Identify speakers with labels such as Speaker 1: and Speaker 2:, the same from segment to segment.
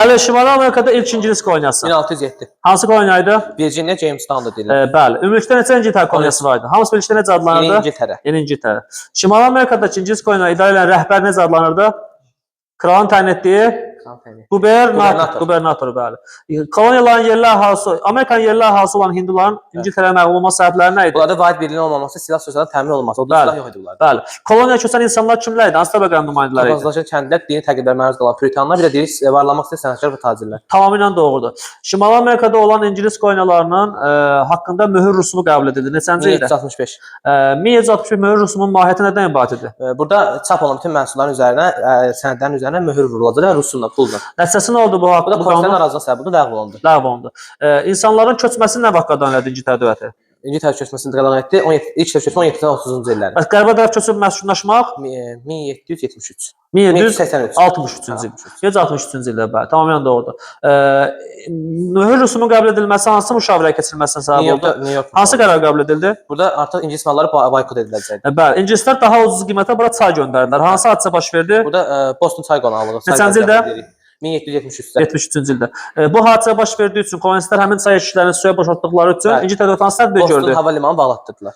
Speaker 1: Bəli, Şimali Amerikada ilk İngilis koloniyası.
Speaker 2: 1607.
Speaker 1: Hansı koloniyaydı?
Speaker 2: Virginia Jamestown'da deyilir.
Speaker 1: Bəli. Ümumilikdə neçə İngiltərə koloniyası vardı? Hamısı birlikdə necə adlanırdı?
Speaker 2: Yeni İngiltərə.
Speaker 1: Yeni İngiltərə. Şimali Amerikadakı İngilis koloniyanı idarə edən rəhbər necə adlanırdı? Kralın təyin etdiyi Qubernator, bəli. Koloniyaların yerli əhalisi, Amerikanın yerli əhalisi olan hinduların İngiltərəyə məğlub olma səbəbləri nə idi?
Speaker 2: Bunlarda vahid birliyin olmaması, silah sözlərdən təmin olması. O da silah yox idi bunlarda.
Speaker 1: Bəli. Koloniyaya köçən insanlar kimlər idi? Hansı təbəqənin nümayəndələri idi?
Speaker 2: Azlaşan kəndlər, dini təqiblərə məruz qalan puritanlar, bir də diri varlamaq istəyən sənətkar və tacirlər.
Speaker 1: Tamamilə doğrudur. Şimali Amerikada olan İngilis koloniyalarının haqqında möhür rüsumu qəbul edildi. Neçənci ildə?
Speaker 2: 1765.
Speaker 1: 1765 möhür rüsumunun mahiyyəti nədən ibarət idi?
Speaker 2: Burada çap olan bütün məhsulların üzərinə, sənədlərin üzərinə möhür vurulacaq rusunla, pulla.
Speaker 1: Nəticəsi nə oldu bu haqda?
Speaker 2: Bu konstitusiya narazılıq səbəbi ləğv olundu.
Speaker 1: Ləğv olundu. İnsanların köçməsi nə vaxt qadağan elədi İngiltərə dövləti?
Speaker 2: İngiltərə köçməsini qadağan etdi. İlk köçmə 17-dən 30-cu illərdə.
Speaker 1: Bəs qərbə tərəf köçüb məskunlaşmaq
Speaker 2: 1773.
Speaker 1: 1763-cü il. 1763-cü ildə bəli, tamamilə doğrudur. Möhür rüsumunun qəbul edilməsi hansı müşavirəyə keçirilməsinə səbəb oldu? Hansı qərar qəbul edildi?
Speaker 2: Burada artıq ingilis malları boykot ediləcəkdi.
Speaker 1: Bəli, ingilislər daha ucuz qiymətə bura çay göndərdilər. Hansı hadisə baş verdi?
Speaker 2: Burada Boston çay qonaqlığı.
Speaker 1: Neçənci ildə?
Speaker 2: 1773-də.
Speaker 1: 73-cü ildə. Bu hadisə baş verdiyi üçün kolonistlər həmin çay eşiklərini suya boşaltdıqları üçün İngiltərə dövləti hansı tədbir gördü?
Speaker 2: Boston hava limanı bağlatdırdılar.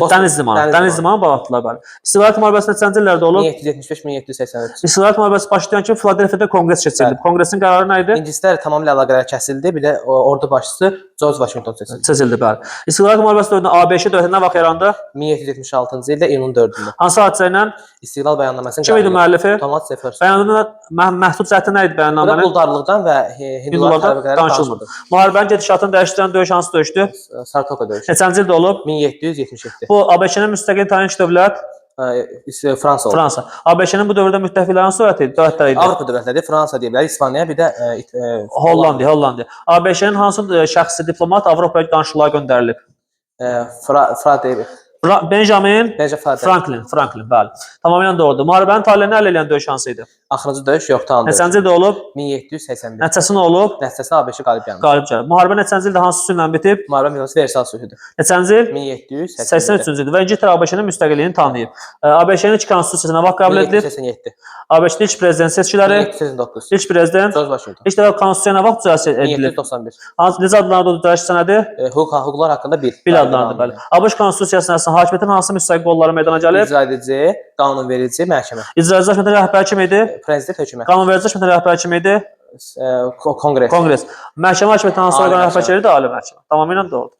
Speaker 1: Dəniz limanı bağlatdılar bəli. İstiqlaliyyət müharibəsi neçənci illərdə olub?
Speaker 2: 1775-1783.
Speaker 1: İstiqlaliyyət müharibəsi başlayan kimi Filadelfiyada konqres keçirildi. Konqresin qərarı nə idi?
Speaker 2: İngilislər tamamilə əlaqələr kəsildi. Bir də ordu başçısı George Washington
Speaker 1: seçildi. Bəli. İstiqlaliyyət müharibəsi dövründə ABŞ dövləti nə vaxt yarandı?
Speaker 2: 1776-cı ildə iyunun 4-ündə.
Speaker 1: Hansı hadisə ilə?
Speaker 2: İstiqlal bəyannaməsinin
Speaker 1: kim idi müəllifi?
Speaker 2: Thomas Jefferson.
Speaker 1: Bəyannamada məhdud cəhəti nə idi bəyannamənin?
Speaker 2: Burada quldarlıqdan və hindulardan
Speaker 1: danışılmır. Müharibənin gedişatını dəyişdirən döyüş hansı döyüşdür?
Speaker 2: Saratoga döyüşü.
Speaker 1: Neçənci ildə olub?
Speaker 2: 1777.
Speaker 1: Bu ABC-nin müstəqil tanınmış dövlət?
Speaker 2: Fransa oldu.
Speaker 1: Fransa. ABC-nin bu dövrdə müttəfiqlərin dövlətləri idi.
Speaker 2: Avropa dövlətləri, Fransa deyiblər, İspaniya, bir də
Speaker 1: Hollandiya. ABC-nin hansı şəxsi diplomat Avropaya danışıqlara göndərilib? Benjamin Franklin, bəli. Tamamilə doğrudur. Müharibənin taleyini əldə edən döyüş hansı idi?
Speaker 2: Axırıncı döyüş Yorktown döyüşü.
Speaker 1: Neçənci ildə olub?
Speaker 2: 1781.
Speaker 1: Nəticəsi nə olub?
Speaker 2: Nəticəsi ABC qalib gəldi.
Speaker 1: Qalib gəldi. Müharibə neçənci ildə hansı üsulla bitib?
Speaker 2: Müharibə Versal sülhüdür.
Speaker 1: Neçənci il?
Speaker 2: 1783-cü
Speaker 1: ildə. Və İngiltərə ABC-nin müstəqilliyini tanıyıb. ABC-nin ilk konstitusiyası nə vaxt qəbul edilib?
Speaker 2: 1787.
Speaker 1: ABC-nin ilk prezident seçkiləri?
Speaker 2: 1789.
Speaker 1: İlk prezident?
Speaker 2: George Washington.
Speaker 1: İlk dəfə konstitusiya nə vaxt düzəltdi?
Speaker 2: 1791.
Speaker 1: Necə adlanırdı o düzəliş sənədi?
Speaker 2: Hüquqlar haqqında
Speaker 1: bil adlanırdı, bəli. ABC konstitusiyasının əsasən hakimiyyətin hansı müstəqil qolları meydana gəlib?
Speaker 2: İcra edici, qanunverici, məhkəmə.
Speaker 1: İcra edici hakimiyyətin rəhbəri kim idi?
Speaker 2: Prezident, hökumət.
Speaker 1: Qanunverici hakimiyyətin rəhbəri kim idi?
Speaker 2: Konqres.
Speaker 1: Məhkəmə hakimiyyətin hansı orqanın rəhbərliyi idi? Ali məhkəmə. Tamamilə doğrudur.